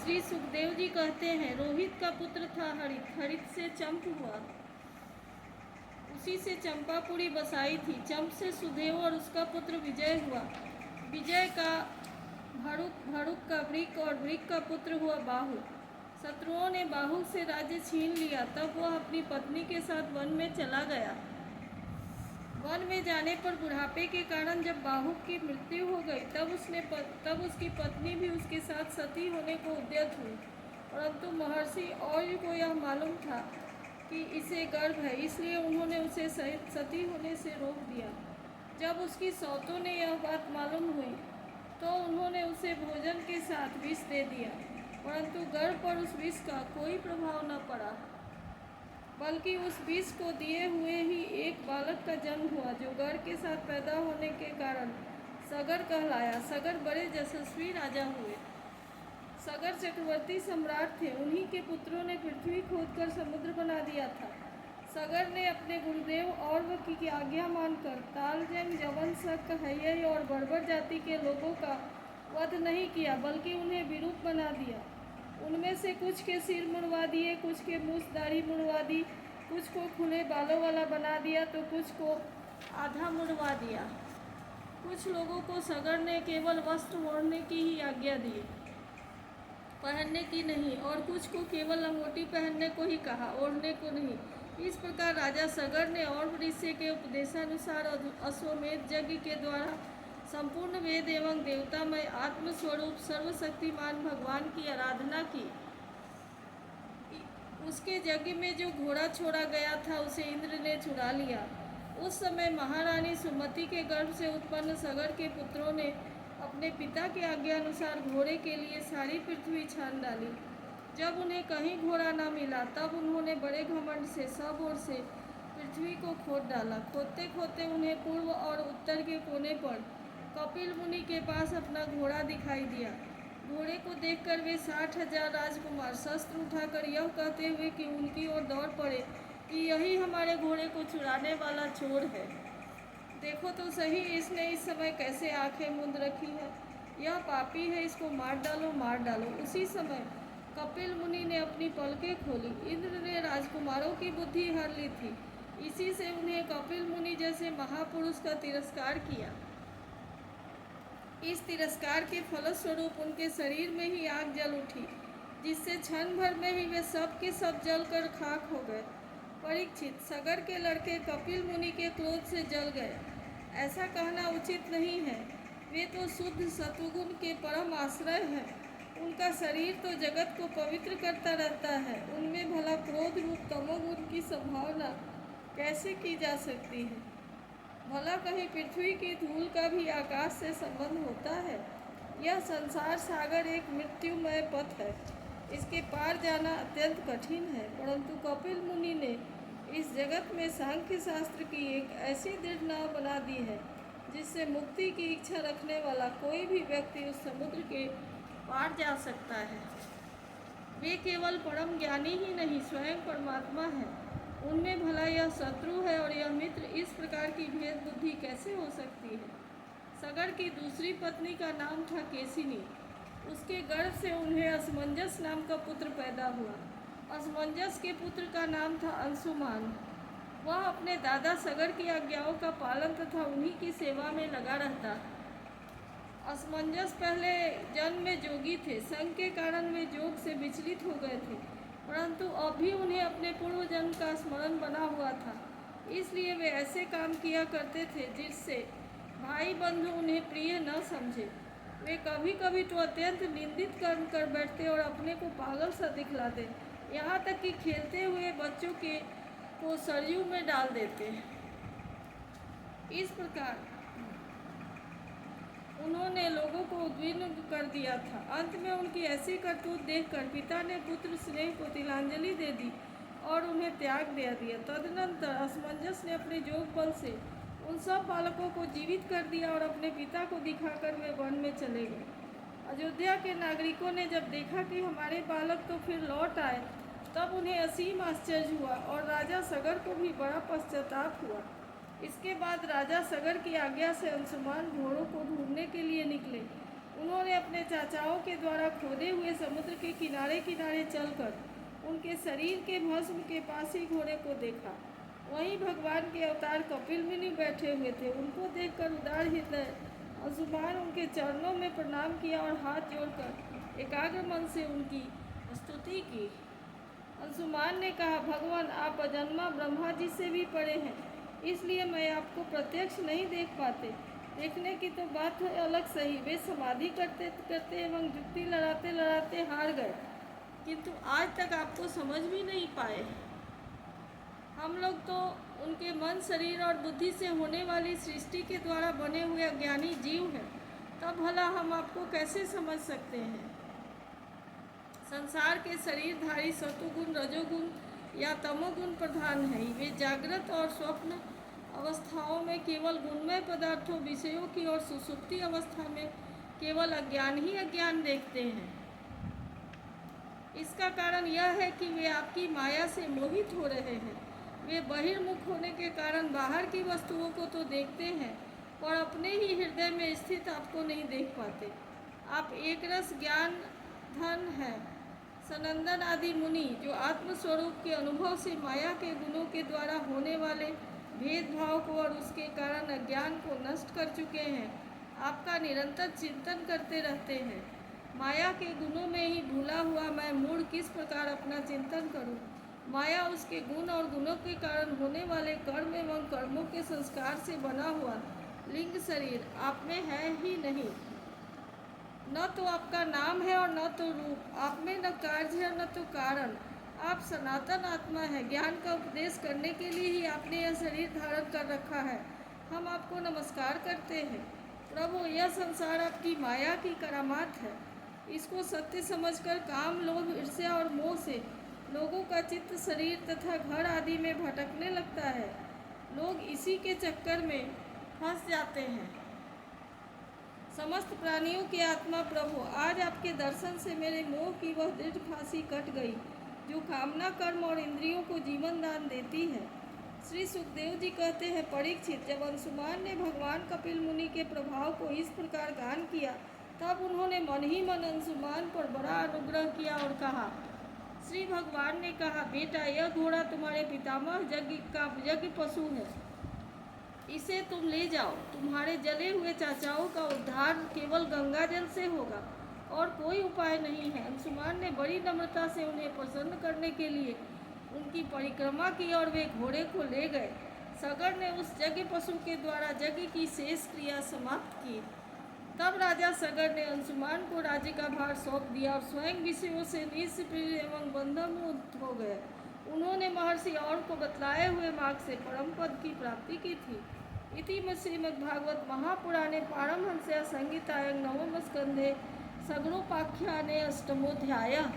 श्री सुखदेव जी कहते हैं, रोहित का पुत्र था हरित, हरित से चंप हुआ, उसी से चंपापुरी बसाई थी। चंप से सुदेव और उसका पुत्र विजय हुआ। विजय का भड़ुक, भड़ुक का वृक और वृक का पुत्र हुआ बाहु। शत्रुओं ने बाहु से राज्य छीन लिया। तब वह अपनी पत्नी के साथ वन में चला गया। वन में जाने पर बुढ़ापे के कारण जब बाहु की मृत्यु हो गई, तब उसकी पत्नी भी उसके साथ सती होने को उद्यत हुई। परंतु महर्षि और्य को यह मालूम था कि इसे गर्भ है, इसलिए उन्होंने उसे सती होने से रोक दिया। जब उसकी सौतों ने यह बात मालूम हुई तो उन्होंने उसे भोजन के साथ विष दे दिया, परंतु गर्भ पर उस विष का कोई प्रभाव न पड़ा, बल्कि उस विष को दिए हुए ही एक बालक का जन्म हुआ, जो गर्भ के साथ पैदा होने के कारण सगर कहलाया। सगर बड़े यशस्वी राजा हुए। सगर चक्रवर्ती सम्राट थे। उन्हीं के पुत्रों ने पृथ्वी खोदकर समुद्र बना दिया था। सगर ने अपने गुरुदेव और्व की आज्ञा मानकर तालजंग, यवन, शक, हैय और बर्बर जाति के लोगों का वध नहीं किया, बल्कि उन्हें विरूप बना दिया। उनमें से कुछ के सिर मुड़वा दिए, कुछ के मूछ दाढ़ी मुड़वा दी, कुछ को खुले बालों वाला बना दिया तो कुछ को आधा मुड़वा दिया। कुछ लोगों को सगर ने केवल वस्त्र ओढ़ने की ही आज्ञा दी, पहनने की नहीं, और कुछ को केवल लंगोटी पहनने को ही कहा, ओढ़ने को नहीं। इस प्रकार राजा सगर ने और ऋषि के उपदेशानुसार अश्वमेध यज्ञ के द्वारा संपूर्ण वेद एवं देवतामय आत्मस्वरूप सर्वशक्तिमान भगवान की आराधना की। उसके यज्ञ में जो घोड़ा छोड़ा गया था उसे इंद्र ने चुरा लिया। उस समय महारानी सुमति के गर्भ से उत्पन्न सगर के पुत्रों ने अपने पिता के आज्ञानुसार घोड़े के लिए सारी पृथ्वी छान डाली। जब उन्हें कहीं घोड़ा न मिला तब उन्होंने बड़े घमंड से सब ओर से पृथ्वी को खोद डाला। खोदते खोदते उन्हें पूर्व और उत्तर के कोने पर कपिल मुनि के पास अपना घोड़ा दिखाई दिया। घोड़े को देखकर वे 60,000 राजकुमार शस्त्र उठाकर यह कहते हुए कि उनकी ओर दौड़ पड़े कि यही हमारे घोड़े को चुराने वाला चोर है। देखो तो सही, इसने इस समय कैसे आंखें मूंद रखी है। यह पापी है, इसको मार डालो, मार डालो। उसी समय कपिल मुनि ने अपनी पलकें खोली। इंद्र ने राजकुमारों की बुद्धि हर ली थी, इसी से उन्हें कपिल मुनि जैसे महापुरुष का तिरस्कार किया। इस तिरस्कार के फलस्वरूप उनके शरीर में ही आग जल उठी, जिससे क्षण भर में ही वे सब के सब जलकर खाक हो गए। परीक्षित, सगर के लड़के कपिल मुनि के क्रोध से जल गए, ऐसा कहना उचित नहीं है। वे तो शुद्ध सत्वगुण के परम आश्रय हैं। उनका शरीर तो जगत को पवित्र करता रहता है, उनमें भला क्रोध रूप तमोगुण की संभावना कैसे की जा सकती है। भला कहीं पृथ्वी की धूल का भी आकाश से संबंध होता है। यह संसार सागर एक मृत्युमय पथ है, इसके पार जाना अत्यंत कठिन है। परंतु कपिल मुनि ने इस जगत में सांख्य शास्त्र की एक ऐसी दृढ़ नाव बना दी है, जिससे मुक्ति की इच्छा रखने वाला कोई भी व्यक्ति उस समुद्र के पार जा सकता है। वे केवल परम ज्ञानी ही नहीं, स्वयं परमात्मा है। उनमें भला यह शत्रु है और यह मित्र, इस प्रकार की भेद बुद्धि कैसे हो सकती है। सगर की दूसरी पत्नी का नाम था केसिनी। उसके गर्भ से उन्हें असमंजस नाम का पुत्र पैदा हुआ। असमंजस के पुत्र का नाम था अंशुमान। वह अपने दादा सगर की आज्ञाओं का पालन तथा उन्हीं की सेवा में लगा रहता। असमंजस पहले जन्म में जोगी थे। संग के कारण वे जोग से विचलित हो गए थे, परंतु अब भी उन्हें अपने पूर्व जन्म का स्मरण बना हुआ था, इसलिए वे ऐसे काम किया करते थे जिससे भाई बंधु उन्हें प्रिय न समझे। वे कभी कभी तो अत्यंत निंदित कर्म कर बैठते और अपने को पागल सा दिखलाते, यहाँ तक कि खेलते हुए बच्चों को सरयू में डाल देते। इस प्रकार उन्होंने लोगों को उद्विग्न कर दिया था। अंत में उनकी ऐसी करतूत देखकर पिता ने पुत्र स्नेह को तिलांजलि दे दी और उन्हें त्याग दे दिया। तदनंतर असमंजस ने अपने जोग बल से उन सब बालकों को जीवित कर दिया और अपने पिता को दिखाकर वे वन में चले गए। अयोध्या के नागरिकों ने जब देखा कि हमारे बालक तो फिर लौट आए, तब उन्हें असीम आश्चर्य हुआ और राजा सगर को भी बड़ा पश्चाताप हुआ। इसके बाद राजा सगर की आज्ञा से अंशुमान घोड़ों को ढूंढने के लिए निकले। उन्होंने अपने चाचाओं के द्वारा खोदे हुए समुद्र के किनारे किनारे चलकर उनके शरीर के भस्म के पास ही घोड़े को देखा। वहीं भगवान के अवतार कपिल मुनि बैठे हुए थे। उनको देखकर उदार हृदय अंशुमान उनके चरणों में प्रणाम किया और हाथ जोड़कर एकाग्र मन से उनकी स्तुति की। अंशुमान ने कहा, भगवान आप अजन्मा ब्रह्मा जी से भी परे हैं, इसलिए मैं आपको प्रत्यक्ष नहीं देख पाते। देखने की तो बात है अलग सही, वे समाधि करते करते एवं युक्ति लड़ाते लड़ाते हार गए, किंतु आज तक आपको समझ भी नहीं पाए। हम लोग तो उनके मन, शरीर और बुद्धि से होने वाली सृष्टि के द्वारा बने हुए अज्ञानी जीव हैं, तब भला हम आपको कैसे समझ सकते हैं। संसार के शरीरधारी सत्वगुण, रजोगुण या तमोगुण प्रधान है। वे जागृत और स्वप्न अवस्थाओं में केवल गुणमय पदार्थों, विषयों की और सुषुप्ति अवस्था में केवल अज्ञान ही अज्ञान देखते हैं। इसका कारण यह है कि वे आपकी माया से मोहित हो रहे हैं। वे बहिर्मुख होने के कारण बाहर की वस्तुओं को तो देखते हैं, पर अपने ही हृदय में स्थित आपको नहीं देख पाते। आप एक रस ज्ञान धन है। सनंदन आदि मुनि जो आत्मस्वरूप के अनुभव से माया के गुणों के द्वारा होने वाले भेदभाव को और उसके कारण अज्ञान को नष्ट कर चुके हैं, आपका निरंतर चिंतन करते रहते हैं। माया के गुणों में ही भूला हुआ मैं मूढ़ किस प्रकार अपना चिंतन करूं। माया उसके गुण और गुणों के कारण होने वाले कर्म एवं कर्मों के संस्कार से बना हुआ लिंग शरीर आप में है ही नहीं। न तो आपका नाम है और न तो रूप। आप में न कार्य है न तो कारण। आप सनातन आत्मा है। ज्ञान का उपदेश करने के लिए ही आपने यह शरीर धारण कर रखा है। हम आपको नमस्कार करते हैं। प्रभु, यह संसार आपकी माया की करामात है। इसको सत्य समझकर काम, लोभ, ईर्ष्या और मोह से लोगों का चित्त शरीर तथा घर आदि में भटकने लगता है। लोग इसी के चक्कर में फंस जाते हैं। समस्त प्राणियों की आत्मा प्रभु, आज आपके दर्शन से मेरे मोह की वह दृढ़ फांसी कट गई जो कामना, कर्म और इंद्रियों को जीवन दान देती है। श्री सुखदेव जी कहते हैं, परीक्षित, जब अंशुमान ने भगवान कपिल मुनि के प्रभाव को इस प्रकार गान किया, तब उन्होंने मन ही मन अंशुमान पर बड़ा अनुग्रह किया और कहा। श्री भगवान ने कहा, बेटा, यह घोड़ा तुम्हारे पितामह यज्ञ पशु है। इसे तुम ले जाओ। तुम्हारे जले हुए चाचाओं का उद्धार केवल गंगा जल से होगा और कोई उपाय नहीं है। अंशुमान ने बड़ी नम्रता से उन्हें प्रसन्न करने के लिए उनकी परिक्रमा की और वे घोड़े को ले गए। सगर ने उस यज्ञ पशु के द्वारा यज्ञ की शेष क्रिया समाप्त की। तब राजा सगर ने अंशुमान को राज्य का भार सौंप दिया और स्वयं विषयों से निष्प्रिय एवं बंधनमुक्त हो गए। उन्होंने महर्षि और को बतलाए हुए मार्ग से परम पद की प्राप्ति की थी। इति में श्रीमद्भागवत महापुराणे पारमहंस्या संहितायां नवम स्कंधे सगरोपाख्याने अष्टमोऽध्यायः।